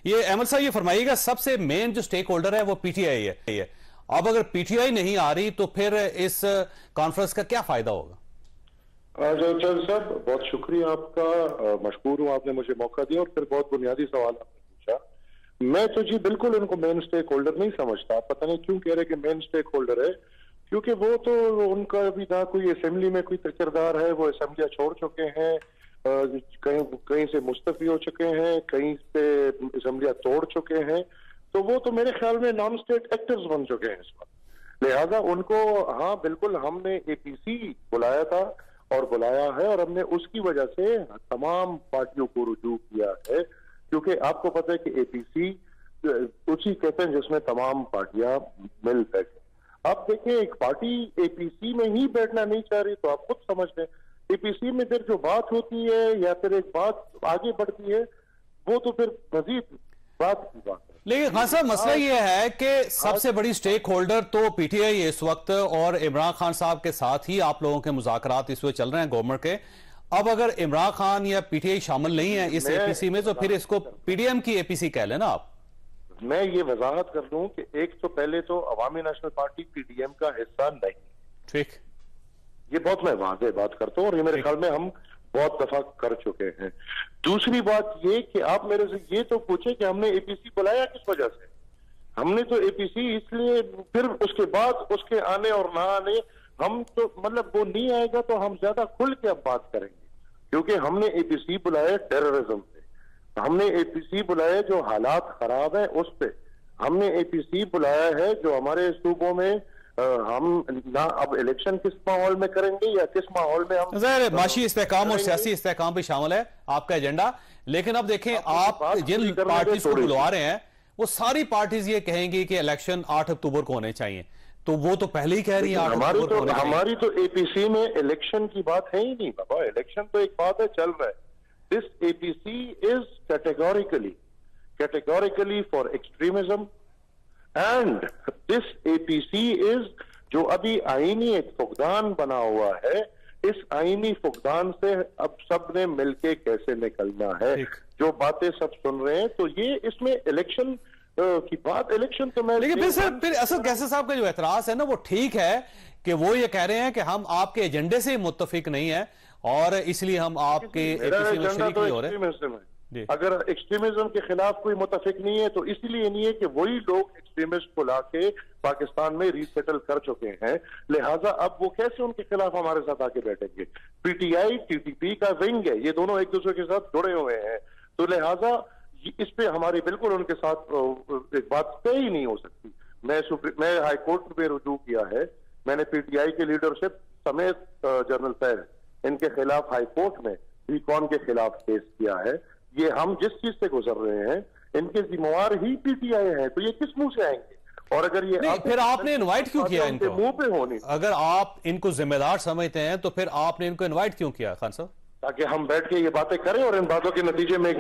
ये अहमद साहब ये फरमाइएगा, सबसे मेन जो स्टेक होल्डर है वो पीटीआई है। अब अगर पीटीआई नहीं आ रही तो फिर इस कॉन्फ्रेंस का क्या फायदा होगा? चल साहब, बहुत शुक्रिया आपका, मशकूर हूँ आपने मुझे मौका दिया और फिर बहुत बुनियादी सवाल आपने पूछा। मैं तो जी बिल्कुल उनको मेन स्टेक होल्डर नहीं समझता। पता नहीं क्यों कह रहे कि मेन स्टेक होल्डर है, क्योंकि वो तो उनका भी ना कोई असेंबली में कोई किरदार है, वो असेंबलियां छोड़ चुके हैं, कहीं से मुस्तफी हो चुके हैं, कहीं से असेंबलियां तोड़ चुके हैं, तो वो तो मेरे ख्याल में नॉन स्टेट एक्टर्स बन चुके हैं इस वक्त। लिहाजा उनको, हाँ बिल्कुल, हमने एपीसी बुलाया था और बुलाया है और हमने उसकी वजह से तमाम पार्टियों को रुजू किया है, क्योंकि आपको पता है कि एपीसी उसी कहते हैं जिसमें तमाम पार्टियां मिल बैठे। आप देखें, एक पार्टी एपीसी में ही बैठना नहीं चाह रही तो आप खुद समझ लें, एपीसी में फिर जो बात होती है या फिर एक बात आगे बढ़ती है वो तो फिर मजीद बात की बात है। लेकिन खान साहब, मसला यह है कि सबसे बड़ी स्टेक होल्डर तो पीटीआई इस वक्त, और इमरान खान साहब के साथ ही आप लोगों के मुज़ाकरात इस वक्त चल रहे हैं गवर्नमेंट के। अब अगर इमरान खान या पीटीआई शामिल नहीं है इस एपीसी में तो फिर इसको पीडीएम की एपीसी कह लेना आप। मैं ये वजाहत कर दूं कि एक तो पहले तो अवामी नेशनल पार्टी पीडीएम का हिस्सा नहीं। ठीक, ये बहुत मैं वाज़ेह बात करता हूं और ये मेरे ख्याल में हम बहुत दफा कर चुके हैं। दूसरी बात ये कि आप मेरे से ये तो पूछे कि हमने एपीसी बुलाया किस वजह से। हमने तो एपीसी इसलिए, फिर उसके बाद उसके आने और ना आने, हम तो मतलब वो नहीं आएगा तो हम ज्यादा खुल के अब बात करेंगे, क्योंकि हमने एपीसी बुलाया टेररिज्म पे, हमने एपीसी बुलाया जो हालात खराब है उस पे, हमने एपीसी बुलाया है जो हमारे सूबों में हम ना अब इलेक्शन किस माहौल में करेंगे या किस माहौल में हम माशी इस्तेहकाम और सियासी इस्तेहकाम भी शामिल है आपका एजेंडा। लेकिन अब देखें, आप जिन पार्टीज को बुलवा रहे हैं वो सारी पार्टीज ये कहेंगी कि इलेक्शन 8 अक्टूबर को होने चाहिए, तो वो तो पहले ही कह रही है हमारी तो एपीसी में इलेक्शन की बात है ही नहीं बाबा। इलेक्शन तो एक बात है, चल रहा है। This APC is categorically for extremism and this APC is, जो अभी आईनी एक फुकदान बना हुआ है, इस आईनी फुकदान से अब सब ने मिलके कैसे निकलना है। जो बातें सब सुन रहे हैं तो ये इसमें इलेक्शन की बात, इलेक्शन तो मैं, लेकिन फिर असद कैसर साहब का जो एतराज है ना वो ठीक है कि वो ये कह रहे हैं कि हम आपके एजेंडे से मुत्तफिक नहीं है और इसलिए हम आपके एपीसी में शरीक नहीं हो रहे। अगर एक्सट्रीमिज्म के खिलाफ कोई मुतफिक नहीं है तो इसलिए नहीं है कि वही लोग एक्सट्रीमिस्ट को लाके पाकिस्तान में रीसेटल कर चुके हैं, लिहाजा अब वो कैसे उनके खिलाफ हमारे साथ आके बैठेंगे। पीटीआई टीटीपी का विंग है, ये दोनों एक दूसरे के साथ जुड़े हुए हैं, तो लिहाजा इस पे हमारी बिल्कुल उनके साथ एक बात तय ही नहीं हो सकती। मैं हाईकोर्ट में रुजू किया है, मैंने पीटीआई के लीडरशिप समेत जनरल फैर इनके खिलाफ हाईकोर्ट में बीकॉन के खिलाफ केस किया है। ये हम जिस चीज से गुजर रहे हैं इनके जिम्मेवार ही पीटीआई है, तो ये किस मुंह से आएंगे? और अगर ये नहीं, फिर आपने इनवाइट क्यों किया इनको? मुंह पे होनी, अगर आप इनको जिम्मेदार समझते हैं तो फिर आपने इनको इनवाइट क्यों किया खान साहब? ताकि हम बैठ के ये बातें करें और इन बातों के नतीजे में एक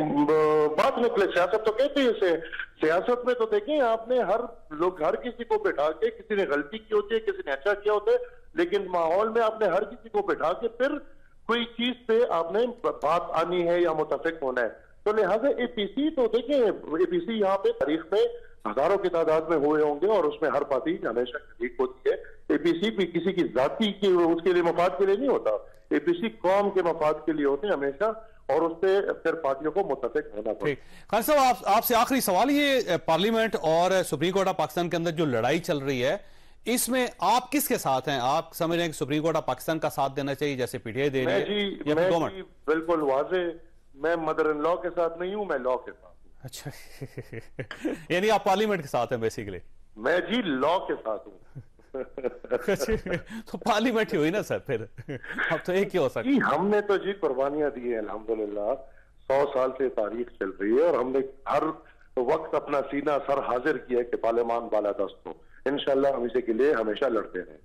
बात निकले। सियासत तो कहते हैं इसे, सियासत में तो देखें आपने हर किसी को बैठा के, किसी ने गलती की होती है, किसी ने अच्छा किया होता है, लेकिन माहौल में आपने हर किसी को बैठा के फिर कोई चीज पे आपने बात आनी है या मुतफिक होना है। तो लिहाजा एपीसी तो देखें, एपीसी यहाँ पे तारीख में हजारों की तादाद में हुए होंगे और उसमें हर पार्टी हमेशा शरीक होती है। एपीसी भी किसी की जाति की उसके लिए मफाद के लिए नहीं होता, एपीसी कौम के मफाद के लिए होते हैं हमेशा, और उससे फिर पार्टियों को मुतफिक होना पड़ता है। खान साहब, आपसे आखिरी सवाल, ये पार्लियामेंट और सुप्रीम कोर्ट ऑफ पाकिस्तान के अंदर जो लड़ाई चल रही है इसमें आप किसके साथ हैं? आप समझ रहे हैं कि सुप्रीम कोर्ट ऑफ पाकिस्तान का साथ देना चाहिए जैसे पीटीआई दे रही है? मैं बिल्कुल वाजे, मैं मदर इन लॉ के साथ नहीं हूं, मैं लॉ के साथ हूं। अच्छा यानी आप पार्लियामेंट के साथ हैं बेसिकली? मैं जी लॉ के साथ हूं। तो पार्लियामेंट ही हुई ना सर, फिर अब तो एक ही हो सकता। हमने तो जी कुर्बानियां दी है अल्हम्दुलिल्लाह, 100 साल से तारीख चल रही है और हमने हर वक्त अपना सीना सर हाजिर किया है कि पार्लियामान बालादस्त हो। इंशाल्लाह हम इसी के लिए हमेशा लड़ते रहें।